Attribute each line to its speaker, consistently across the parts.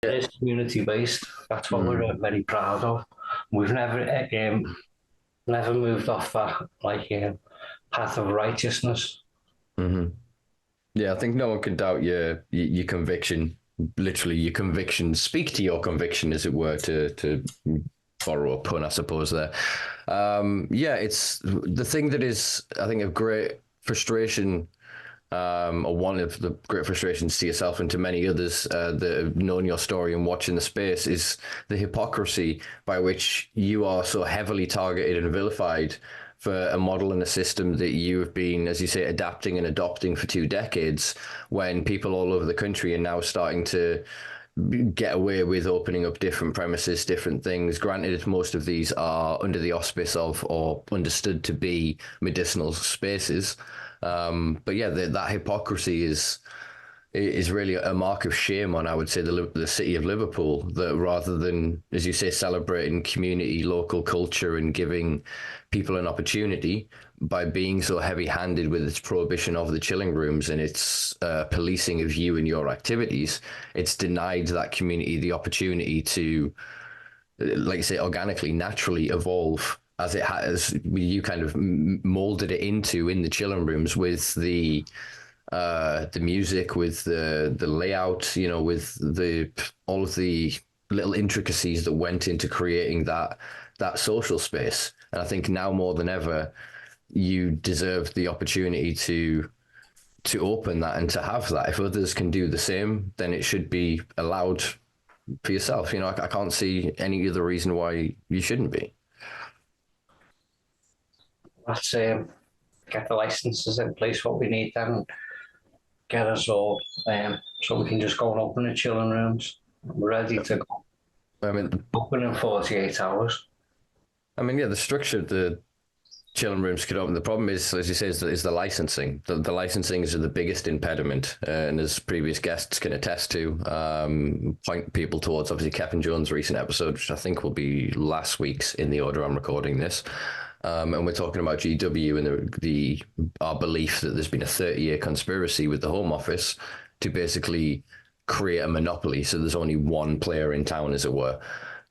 Speaker 1: It is community based. That's what we're very proud of. We've never moved off that path of righteousness.
Speaker 2: Yeah, I think no one can doubt your conviction. Literally, your conviction. Speak to your conviction, as it were, to borrow a pun, I suppose. There, it's the thing that is, I think, of great frustration. Or one of the great frustrations to yourself and to many others that have known your story and watching the space is the hypocrisy by which you are so heavily targeted and vilified for a model and a system that you have been, as you say, adapting and adopting for 2 decades, when people all over the country are now starting to get away with opening up different premises, different things. Granted, most of these are under the auspice of or understood to be medicinal spaces. But yeah, that hypocrisy is really a mark of shame on, I would say, the city of Liverpool, that rather than, as you say, celebrating community, local culture and giving people an opportunity by being so heavy-handed with its prohibition of the chilling rooms and its policing of you and your activities, it's denied that community the opportunity to, like you say, organically, naturally evolve as it has. You kind of molded it into in the chilling rooms with the music, with the layout, with all of the little intricacies that went into creating that social space. And I think now more than ever, you deserve the opportunity to open that and to have that. If others can do the same, then it should be allowed for yourself. I can't see any other reason why you shouldn't be.
Speaker 1: Let's get the licenses in place, what we need, then get us all so we can just go and open the chilling rooms. We're ready to go.
Speaker 2: I mean,
Speaker 1: open in 48 hours.
Speaker 2: I mean, yeah, the structure of the chilling rooms could open. The problem is, as you say, is the licensing. The licensings are the biggest impediment, and as previous guests can attest to, point people towards obviously Kevin Jones' recent episode, which I think will be last week's in the order I'm recording this. And we're talking about GW and our belief that there's been a 30-year conspiracy with the Home Office to basically create a monopoly. So there's only one player in town, as it were.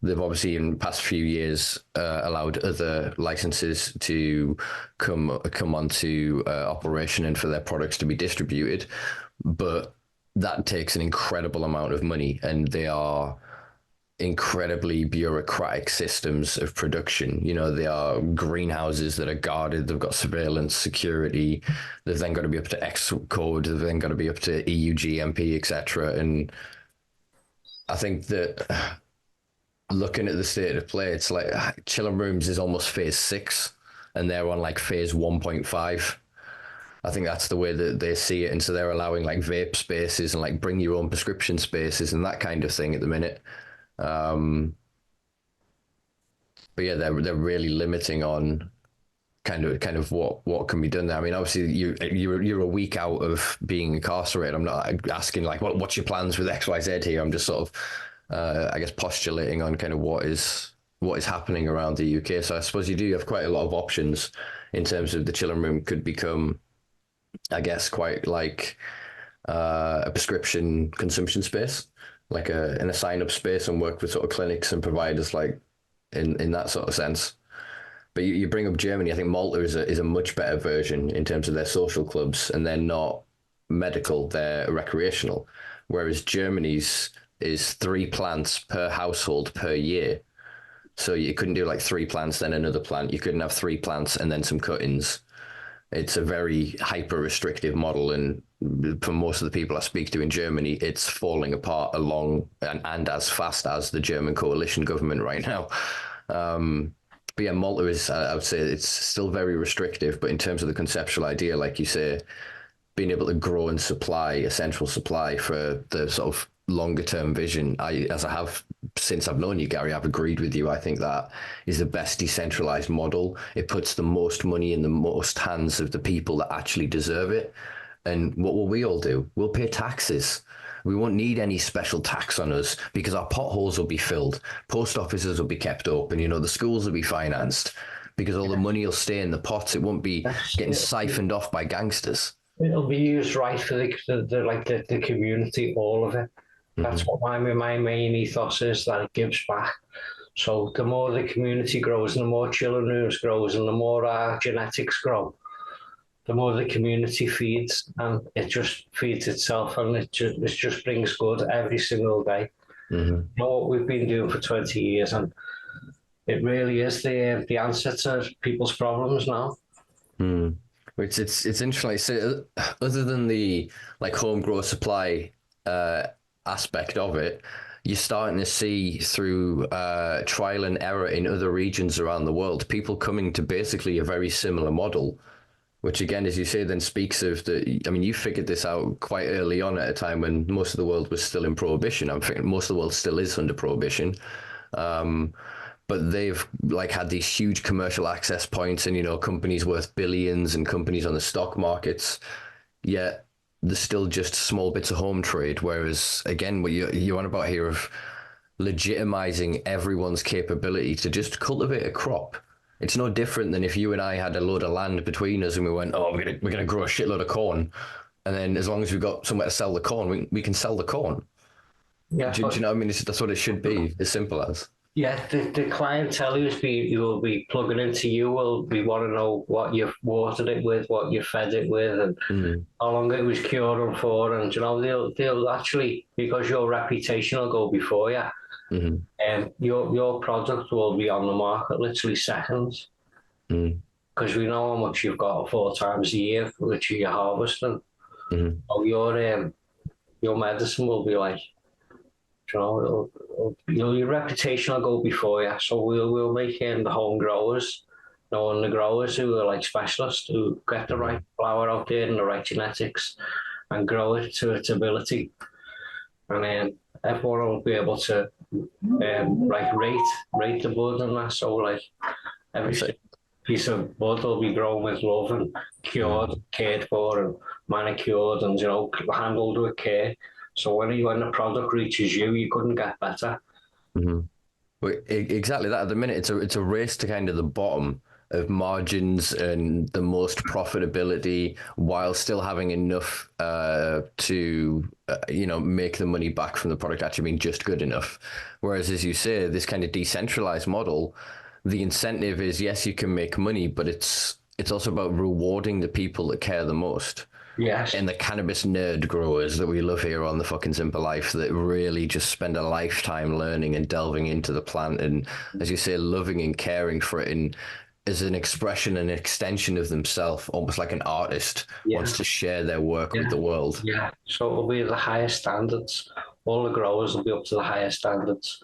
Speaker 2: They've obviously in the past few years allowed other licenses to come onto operation and for their products to be distributed. But that takes an incredible amount of money, and they are incredibly bureaucratic systems of production. They are greenhouses that are guarded. They've got surveillance, security. They've then got to be up to X code. They've then got to be up to EU GMP, etc. And I think that looking at the state of play, it's like Chillin Rooms is almost phase 6 and they're on like phase 1.5. I think that's the way that they see it. And so they're allowing like vape spaces and like bring your own prescription spaces and that kind of thing at the minute. But yeah, they're really limiting on kind of what can be done there. I mean, obviously you're a week out of being incarcerated. I'm not asking like what's your plans with XYZ here. I'm just sort of I guess postulating on kind of what is happening around the UK. So I suppose you do have quite a lot of options in terms of the chilling room could become, I guess, quite like a prescription consumption space, like in a sign-up space, and work with sort of clinics and providers like in that sort of sense. But you bring up Germany. I think Malta is a much better version in terms of their social clubs, and they're not medical, they're recreational. Whereas Germany's is 3 plants per household per year. So you couldn't do like 3 plants, then another plant. You couldn't have 3 plants and then some cuttings. It's a very hyper restrictive model. And for most of the people I speak to in Germany, it's falling apart along and as fast as the German coalition government right now. But yeah, Malta is, I would say it's still very restrictive, but in terms of the conceptual idea, like you say, being able to grow and supply a central supply for the sort of longer term vision, as I have since I've known you, Gary, I've agreed with you. I think that is the best decentralized model. It puts the most money in the most hands of the people that actually deserve it. And what will we all do? We'll pay taxes. We won't need any special tax on us because our potholes will be filled. Post offices will be kept open. The schools will be financed because all the money will stay in the pots. It won't be getting siphoned off by gangsters.
Speaker 1: It'll be used right for the community, all of it. That's what my main ethos is, that it gives back. So the more the community grows and the more Chillin Rooms grows and the more our genetics grow, the more the community feeds, and it just feeds itself, and it just brings good every single day. You know what we've been doing for 20 years, and it really is the answer to people's problems now.
Speaker 2: It's interesting. So, other than the like home grow supply aspect of it, you're starting to see through trial and error in other regions around the world, people coming to basically a very similar model, which again, as you say, then speaks of the, I mean, you figured this out quite early on at a time when most of the world was still in prohibition. I'm thinking most of the world still is under prohibition. But they've like had these huge commercial access points and, you know, companies worth billions and companies on the stock markets, yet there's still just small bits of home trade. Whereas again, what you're on about here of legitimizing everyone's capability to just cultivate a crop. It's no different than if you and I had a load of land between us and we went, oh, we're gonna grow a shitload of corn, and then as long as we've got somewhere to sell the corn, we can sell the corn.
Speaker 1: Yeah,
Speaker 2: do you know what I mean? That's what it should be, as simple as.
Speaker 1: Yeah, the clientele you will be plugging into you will be want to know what you've watered it with, what you fed it with, and how long it was cured for, and you know they'll actually, because your reputation will go before you, and your product will be on the market literally seconds, because we know how much you've got 4 times a year, which you're harvesting. So your medicine will be like, you know, your reputation will go before you. So we'll make the home growers, you know, and the growers who are like specialists, who get the right flower out there and the right genetics and grow it to its ability. And then everyone will be able to like rate the bud and that. So like every piece of bud will be grown with love and cured, cared for and manicured and, you know, handled with care. So when the product reaches you, you couldn't get better.
Speaker 2: Well, exactly that. At the minute, it's a race to kind of the bottom of margins and the most profitability, while still having enough to you know, make the money back from the product actually being just good enough. Whereas, as you say, this kind of decentralized model, the incentive is, yes, you can make money, but it's also about rewarding the people that care the most.
Speaker 1: Yes.
Speaker 2: And the cannabis nerd growers that we love here on the fucking Simpa Life, that really just spend a lifetime learning and delving into the plant and, as you say, loving and caring for it, and as an expression and extension of themselves, almost like an artist wants to share their work with the world.
Speaker 1: Yeah, so it'll be the highest standards. All the growers will be up to the highest standards.